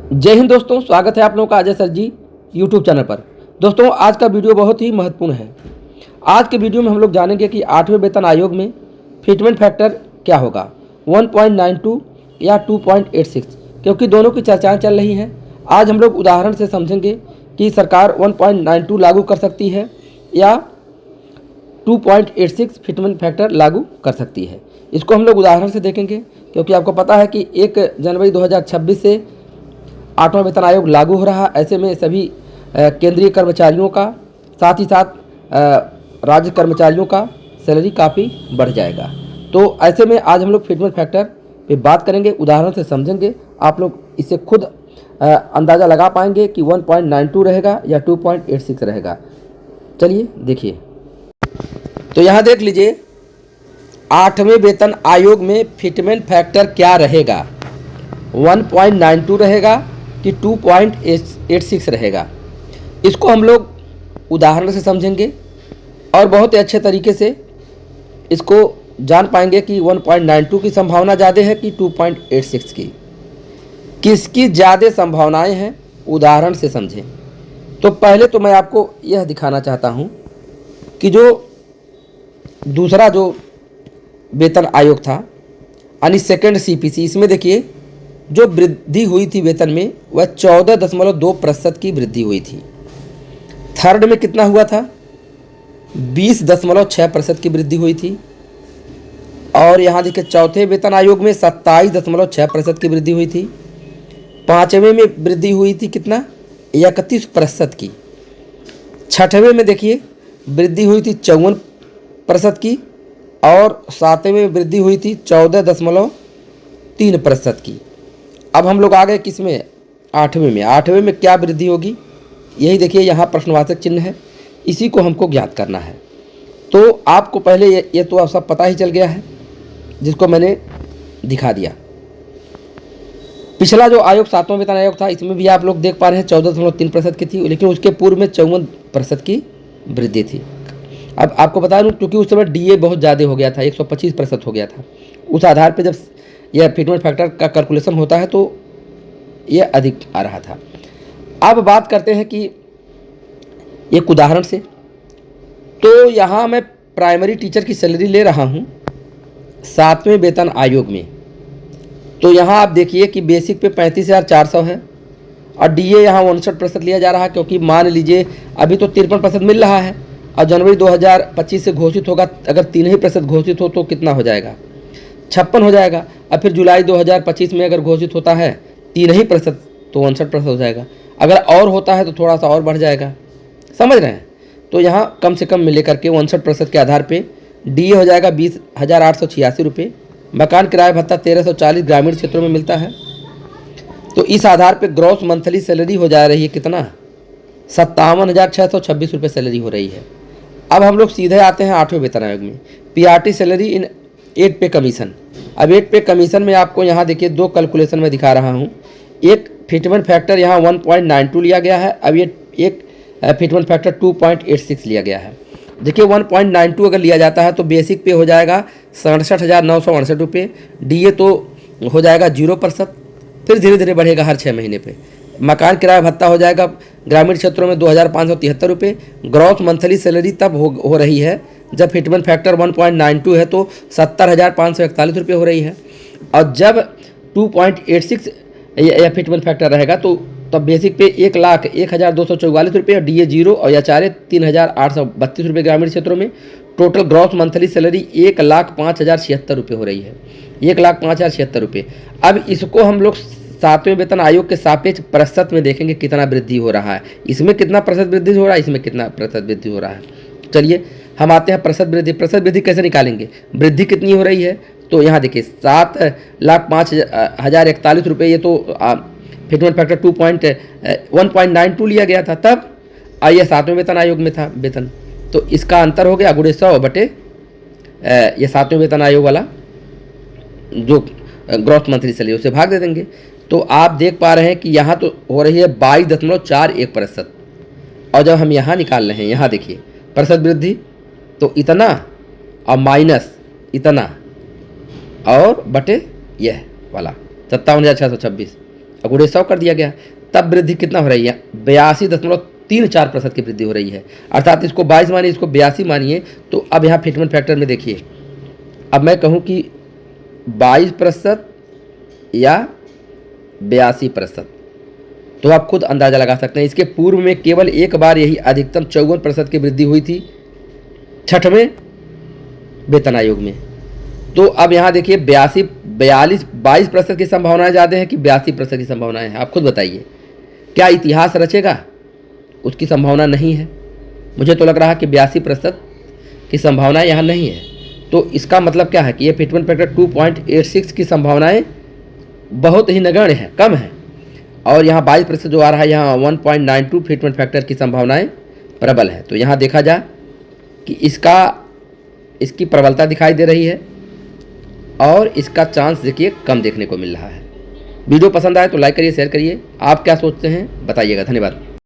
जय हिंद दोस्तों, स्वागत है आप लोगों का अजय सर जी यूट्यूब चैनल पर। दोस्तों, आज का वीडियो बहुत ही महत्वपूर्ण है। आज के वीडियो में हम लोग जानेंगे कि 8वें वेतन आयोग में फिटमेंट फैक्टर क्या होगा, 1.92 या 2.86, क्योंकि दोनों की चर्चाएं चल रही हैं। आज हम लोग उदाहरण से समझेंगे कि सरकार 1.92 लागू कर सकती है या 2.86 फिटमेंट फैक्टर लागू कर सकती है। इसको हम लोग उदाहरण से देखेंगे, क्योंकि आपको पता है कि 1 जनवरी 2026 से 8वां वेतन आयोग लागू हो रहा है। ऐसे में सभी केंद्रीय कर्मचारियों का, साथ ही साथ राज्य कर्मचारियों का सैलरी काफ़ी बढ़ जाएगा। तो ऐसे में आज हम लोग फिटमेंट फैक्टर पे बात करेंगे, उदाहरण से समझेंगे। आप लोग इससे खुद अंदाज़ा लगा पाएंगे कि 1.92 रहेगा या 2.86 रहेगा। चलिए देखिए, तो यहाँ देख लीजिए 8वें वेतन आयोग में फिटमेंट फैक्टर क्या रहेगा, 1.92 रहेगा कि 2.86 रहेगा। इसको हम लोग उदाहरण से समझेंगे और बहुत ही अच्छे तरीके से इसको जान पाएंगे कि 1.92 की संभावना ज़्यादा है कि 2.86 की, किसकी ज़्यादा संभावनाएं हैं, उदाहरण से समझें। तो पहले तो मैं आपको यह दिखाना चाहता हूं कि जो दूसरा जो वेतन आयोग था यानी सेकेंड सीपीसी, इसमें देखिए जो वृद्धि हुई थी वेतन में वह 14.2% की वृद्धि हुई थी। थर्ड में कितना हुआ था, 20.6% की वृद्धि हुई थी। और यहाँ देखिए चौथे वेतन आयोग में 27.6% की वृद्धि हुई थी। पाँचवें में वृद्धि हुई थी कितना, 31% की। छठवें में देखिए वृद्धि हुई थी 54% की। और सातवें में वृद्धि हुई थी 14.3% की। अब हम लोग आ गए किस में, आठवें में। आठवें में क्या वृद्धि होगी, यही देखिए यहाँ प्रश्नवाचक चिन्ह है, इसी को हमको ज्ञात करना है। तो आपको पहले ये तो सब पता ही चल गया है, जिसको मैंने दिखा दिया। पिछला जो आयोग 7वां वेतन आयोग था, इसमें भी आप लोग देख पा रहे हैं 14.3% की थी, लेकिन उसके पूर्व में 54% की वृद्धि थी। अब आपको बता दूं, क्योंकि उस समय डीए बहुत ज़्यादा हो गया था, 125% हो गया था। उस आधार पर जब यह फिटमेंट फैक्टर का कैलकुलेशन होता है तो यह अधिक आ रहा था। अब बात करते हैं कि एक उदाहरण से। तो यहाँ मैं प्राइमरी टीचर की सैलरी ले रहा हूँ 7वें वेतन आयोग में। तो यहाँ आप देखिए कि बेसिक पे 35,400 है और डीए यहाँ 59% लिया जा रहा है, क्योंकि मान लीजिए अभी तो 53% मिल रहा है और जनवरी 2025 से घोषित होगा। अगर 3% घोषित हो तो कितना हो जाएगा, 56 हो जाएगा। और फिर जुलाई 2025 में अगर घोषित होता है 3% तो 59% हो जाएगा। अगर और होता है तो थोड़ा सा और बढ़ जाएगा, समझ रहे हैं। तो यहाँ कम से कम मिले करके 59% के आधार पे डीए हो जाएगा 20,886 रुपये। मकान किराया भत्ता 1340 ग्रामीण क्षेत्रों में मिलता है। तो इस आधार पे ग्रॉस मंथली सैलरी हो जा रही है कितना, 57,626 रुपये सैलरी हो रही है। अब हम लोग सीधे आते हैं 8वें वेतन आयोग में, पीआरटी सैलरी इन 8 पे कमीशन। अब 8 पे कमीशन में आपको यहाँ देखिए 2 कैलकुलेशन में दिखा रहा हूँ। एक फिटमेंट फैक्टर यहाँ 1.92 लिया गया है, अब ये एक फिटमेंट फैक्टर 2.86 लिया गया है। देखिए 1.92 अगर लिया जाता है तो बेसिक पे हो जाएगा 67,968 रुपये, डीए तो हो जाएगा 0%, फिर धीरे धीरे बढ़ेगा हर 6 महीने पे। मकान किराया भत्ता हो जाएगा ग्रामीण क्षेत्रों में 2,573 रुपये। ग्रॉस मंथली सैलरी तब हो रही है जब फिटमेंट फैक्टर 1.92 है तो 70,541 रुपये हो रही है। और जब 2.86 या फिटमेंट फैक्टर रहेगा तो तब बेसिक पे 1,01,244 रुपये और डीए 0 और या 3,832 रुपये ग्रामीण क्षेत्रों में। टोटल ग्रॉस मंथली सैलरी 1,05,076 रुपये हो रही है, 1,05,076 रुपये। अब इसको हम लोग 7वें वेतन आयोग के सापेक्ष प्रतिशत में देखेंगे कितना वृद्धि हो रहा है। इसमें कितना प्रतिशत वृद्धि हो रहा है, इसमें कितना प्रतिशत वृद्धि हो रहा है। चलिए हम आते हैं प्रतिशत वृद्धि। प्रतिशत वृद्धि कैसे निकालेंगे, वृद्धि कितनी हो रही है। तो यहाँ देखिए 7,05,041 रुपये, ये तो फिटमेंट फैक्टर 1.92 लिया गया था तब, और यह 7वें वेतन आयोग में था वेतन। तो इसका अंतर हो गया गुणे 100 बटे ये 7वें वेतन आयोग वाला जो ग्रॉस मंथली सैलरी, उसे भाग दे देंगे। तो आप देख पा रहे हैं कि यहाँ तो हो रही है 22.41%। और जब हम यहाँ निकाल रहे हैं, यहाँ देखिए प्रतिशत वृद्धि तो इतना और माइनस इतना और बटे यह वाला 57,626। अगर 100 कर दिया गया तब वृद्धि कितना हो रही है, 82.34% की वृद्धि हो रही है। अर्थात इसको 22 मानिए, इसको 82 मानिए। तो अब यहाँ फिटमेंट फैक्टर में देखिए, अब मैं कहूँ कि 22% या 82%, तो आप खुद अंदाज़ा लगा सकते हैं। इसके पूर्व में केवल एक बार यही अधिकतम 54% की वृद्धि हुई थी 6वें वेतन आयोग में। तो अब यहाँ देखिए 22% की संभावनाएं ज़्यादा है कि 82% की संभावनाएं हैं, आप खुद बताइए। क्या इतिहास रचेगा? उसकी संभावना नहीं है। मुझे तो लग रहा है कि 82% की संभावना यहाँ नहीं है। तो इसका मतलब क्या है कि ये फिटमेंट फैक्टर 2.86 की संभावनाएं बहुत ही नगण्य है, कम है। और यहाँ 22% जो आ रहा है, यहाँ 1.92 फिटमेंट फैक्टर की संभावनाएं प्रबल है। तो यहाँ देखा जाए कि इसकी प्रबलता दिखाई दे रही है और इसका चांस देखिए कम देखने को मिल रहा है। वीडियो पसंद आए तो लाइक करिए, शेयर करिए। आप क्या सोचते हैं बताइएगा। धन्यवाद।